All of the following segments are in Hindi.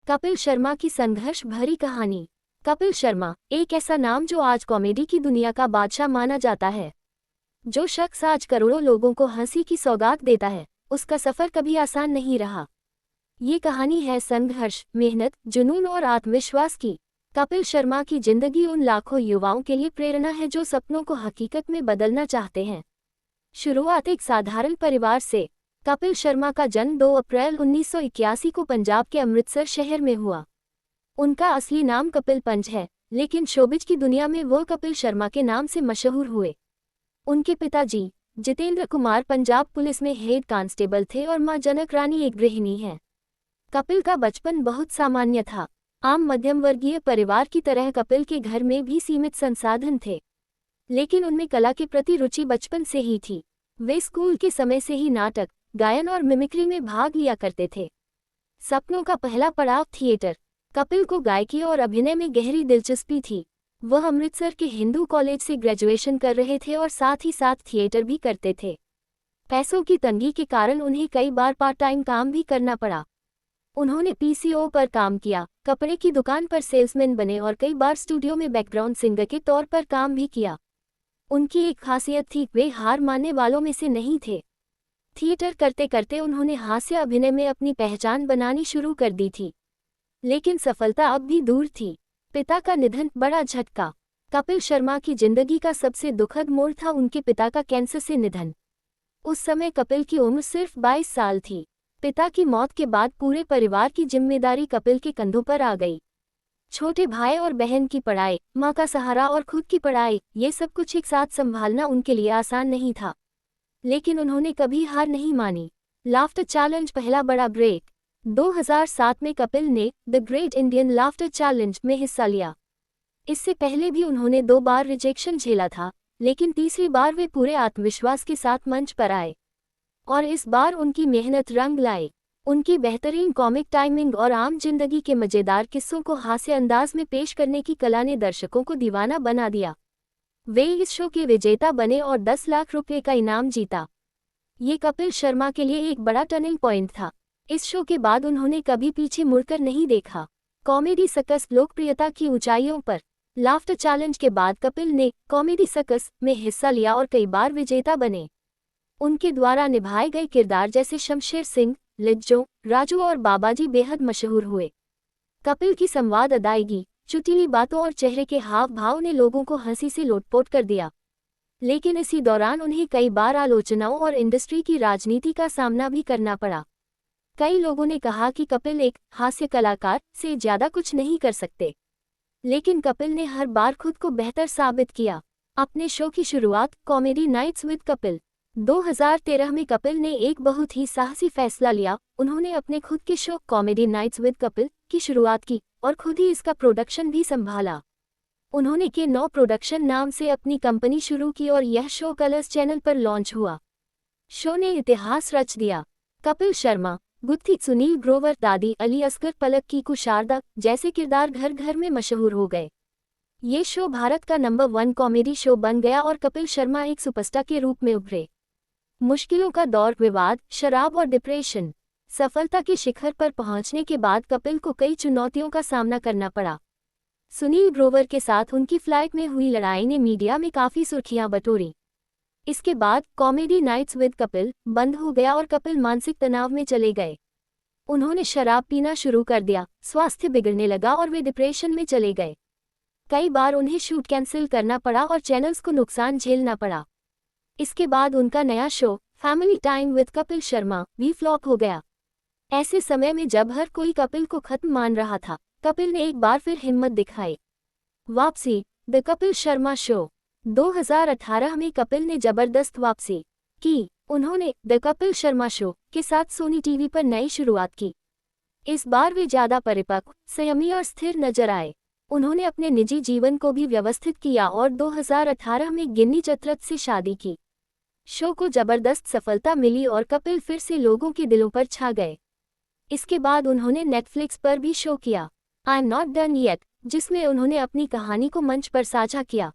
कपिल शर्मा की संघर्ष भरी कहानी। कपिल शर्मा एक ऐसा नाम जो आज कॉमेडी की दुनिया का बादशाह माना जाता है। जो शख्स आज करोड़ों लोगों को हंसी की सौगात देता है, उसका सफर कभी आसान नहीं रहा। ये कहानी है संघर्ष, मेहनत, जुनून और आत्मविश्वास की। कपिल शर्मा की जिंदगी उन लाखों युवाओं के लिए प्रेरणा है जो सपनों को हकीकत में बदलना चाहते हैं। शुरुआत एक साधारण परिवार से। कपिल शर्मा का जन्म 2 अप्रैल 1981 को पंजाब के अमृतसर शहर में हुआ। उनका असली नाम कपिल पंच है, लेकिन शोबिज की दुनिया में वो कपिल शर्मा के नाम से मशहूर हुए। उनके पिताजी जितेंद्र कुमार पंजाब पुलिस में हेड कांस्टेबल थे और मां जनक रानी एक गृहिणी हैं। कपिल का बचपन बहुत सामान्य था। आम मध्यम वर्गीय परिवार की तरह कपिल के घर में भी सीमित संसाधन थे, लेकिन उनमें कला के प्रति रुचि बचपन से ही थी। वे स्कूल के समय से ही नाटक, गायन और मिमिक्री में भाग लिया करते थे। सपनों का पहला पड़ाव थिएटर। कपिल को गायकी और अभिनय में गहरी दिलचस्पी थी। वह अमृतसर के हिंदू कॉलेज से ग्रेजुएशन कर रहे थे और साथ ही साथ थिएटर भी करते थे। पैसों की तंगी के कारण उन्हें कई बार पार्ट टाइम काम भी करना पड़ा। उन्होंने पीसीओ पर काम किया, कपड़े की दुकान पर सेल्समैन बने और कई बार स्टूडियो में बैकग्राउंड सिंगर के तौर पर काम भी किया। उनकी एक खासियत थी, वे हार मानने वालों में से नहीं थे। थिएटर करते करते उन्होंने हास्य अभिनय में अपनी पहचान बनानी शुरू कर दी थी, लेकिन सफलता अब भी दूर थी। पिता का निधन बड़ा झटका। कपिल शर्मा की जिंदगी का सबसे दुखद मोड़ था उनके पिता का कैंसर से निधन। उस समय कपिल की उम्र सिर्फ 22 साल थी। पिता की मौत के बाद पूरे परिवार की जिम्मेदारी कपिल के कंधों पर आ गई। छोटे भाई और बहन की पढ़ाई, मां का सहारा और खुद की पढ़ाई, ये सब कुछ एक साथ संभालना उनके लिए आसान नहीं था। लेकिन उन्होंने कभी हार नहीं मानी। लाफ्टर चैलेंज पहला बड़ा ब्रेक। 2007 में कपिल ने the great Indian laughter challenge में हिस्सा लिया। इससे पहले भी उन्होंने 2 बार रिजेक्शन झेला था, लेकिन तीसरी बार वे पूरे आत्मविश्वास के साथ मंच पर आए और इस बार उनकी मेहनत रंग लाई। उनकी बेहतरीन कॉमिक टाइमिंग और आम जिंदगी के मजेदार किस्सों को हास्य अंदाज में पेश करने की कला ने दर्शकों को दीवाना बना दिया। वे इस शो के विजेता बने और 10 लाख रुपए का इनाम जीता। ये कपिल शर्मा के लिए एक बड़ा टर्निंग पॉइंट था। इस शो के बाद उन्होंने कभी पीछे मुड़कर नहीं देखा। कॉमेडी सर्कस लोकप्रियता की ऊंचाइयों पर। लाफ्टर चैलेंज के बाद कपिल ने कॉमेडी सर्कस में हिस्सा लिया और कई बार विजेता बने। उनके द्वारा निभाए गए किरदार जैसे शमशेर सिंह, लिज्जो, राजू और बाबाजी बेहद मशहूर हुए। कपिल की संवाद अदायगी, चुटीली बातों और चेहरे के हाव भाव ने लोगों को हंसी से लोटपोट कर दिया। लेकिन इसी दौरान उन्हें कई बार आलोचनाओं और इंडस्ट्री की राजनीति का सामना भी करना पड़ा। कई लोगों ने कहा कि कपिल एक हास्य कलाकार से ज्यादा कुछ नहीं कर सकते, लेकिन कपिल ने हर बार खुद को बेहतर साबित किया। अपने शो की शुरुआत कॉमेडी नाइट्स विद कपिल 2013 में कपिल ने एक बहुत ही साहसी फैसला लिया। उन्होंने अपने खुद के show comedy nights with Kapil की शुरुआत की और खुद ही इसका प्रोडक्शन भी संभाला। उन्होंने के 9 प्रोडक्शन नाम से अपनी कंपनी शुरू की और यह शो कलर्स चैनल पर लॉन्च हुआ। शो ने इतिहास रच दिया। कपिल शर्मा, गुत्थी, सुनील ग्रोवर, दादी, अली असगर, पलक की शारदा जैसे किरदार घर घर में मशहूर हो गए। ये शो भारत का नंबर 1 कॉमेडी शो बन गया और कपिल शर्मा एक सुपरस्टार के रूप में उभरे। मुश्किलों का दौर, विवाद, शराब और डिप्रेशन। सफलता के शिखर पर पहुंचने के बाद कपिल को कई चुनौतियों का सामना करना पड़ा। सुनील ग्रोवर के साथ उनकी फ्लाइट में हुई लड़ाई ने मीडिया में काफी सुर्खियां बटोरी। इसके बाद कॉमेडी नाइट्स विद कपिल बंद हो गया और कपिल मानसिक तनाव में चले गए। उन्होंने शराब पीना शुरू कर दिया, स्वास्थ्य बिगड़ने लगा और वे डिप्रेशन में चले गए। कई बार उन्हें शूट कैंसिल करना पड़ा और चैनल्स को नुकसान झेलना पड़ा। इसके बाद उनका नया show family time with Kapil Sharma भी फ्लॉप हो गया। ऐसे समय में जब हर कोई कपिल को खत्म मान रहा था, कपिल ने एक बार फिर हिम्मत दिखाई। वापसी, द कपिल शर्मा शो 2018 में कपिल ने जबरदस्त वापसी की। उन्होंने द कपिल शर्मा शो के साथ सोनी टीवी पर नई शुरुआत की। इस बार वे ज्यादा परिपक्व, संयमी और स्थिर नजर आए। उन्होंने अपने निजी जीवन को भी व्यवस्थित किया और 2018 में गिन्नी चतरथ से शादी की। शो को जबरदस्त सफलता मिली और कपिल फिर से लोगों के दिलों पर छा गए। इसके बाद उन्होंने नेटफ्लिक्स पर भी शो किया, I am not done yet, जिसमें उन्होंने अपनी कहानी को मंच पर साझा किया।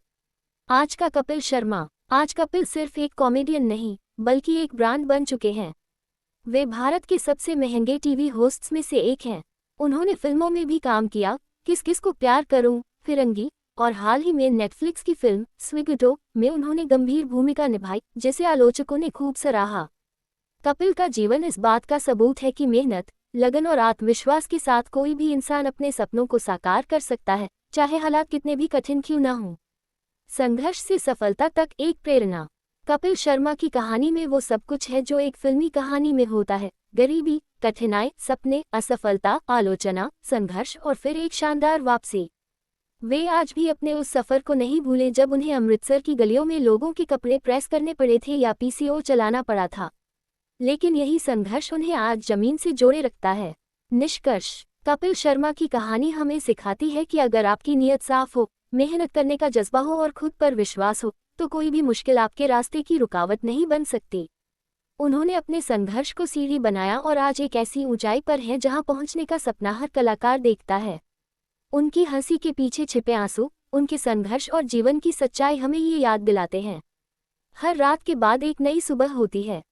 आज का कपिल शर्मा। आज कपिल सिर्फ एक कॉमेडियन नहीं, बल्कि एक ब्रांड बन चुके हैं। वे भारत के सबसे महंगे टीवी होस्ट्स में से एक हैं। उन्होंने फिल्मों में भी काम किया, किस किस को प्यार करूं, फिरंगी, और हाल ही में नेटफ्लिक्स की फिल्म स्विगटो में उन्होंने गंभीर भूमिका निभाई, जिसे आलोचकों ने खूब सराहा। कपिल का जीवन इस बात का सबूत है कि मेहनत, लगन और आत्मविश्वास के साथ कोई भी इंसान अपने सपनों को साकार कर सकता है, चाहे हालात कितने भी कठिन क्यों न हों। संघर्ष से सफलता तक एक प्रेरणा। कपिल शर्मा की कहानी में वो सब कुछ है जो एक फिल्मी कहानी में होता है: गरीबी, कठिनाई, सपने, असफलता, आलोचना, संघर्ष और फिर एक शानदार वापसी। वे आज भी अपने उस सफर को नहीं भूले जब उन्हें अमृतसर की गलियों में लोगों के कपड़े प्रेस करने पड़े थे या पीसीओ चलाना पड़ा था। लेकिन यही संघर्ष उन्हें आज जमीन से जोड़े रखता है। निष्कर्ष: कपिल शर्मा की कहानी हमें सिखाती है कि अगर आपकी नीयत साफ हो, मेहनत करने का जज्बा हो और खुद पर विश्वास हो, तो कोई भी मुश्किल आपके रास्ते की रुकावट नहीं बन सकती। उन्होंने अपने संघर्ष को सीढ़ी बनाया और आज एक ऐसी ऊंचाई पर हैं जहां पहुंचने का सपना हर कलाकार देखता है। उनकी हंसी के पीछे छिपे आंसू, उनके संघर्ष और जीवन की सच्चाई हमें ये याद दिलाते हैं: हर रात के बाद एक नई सुबह होती है।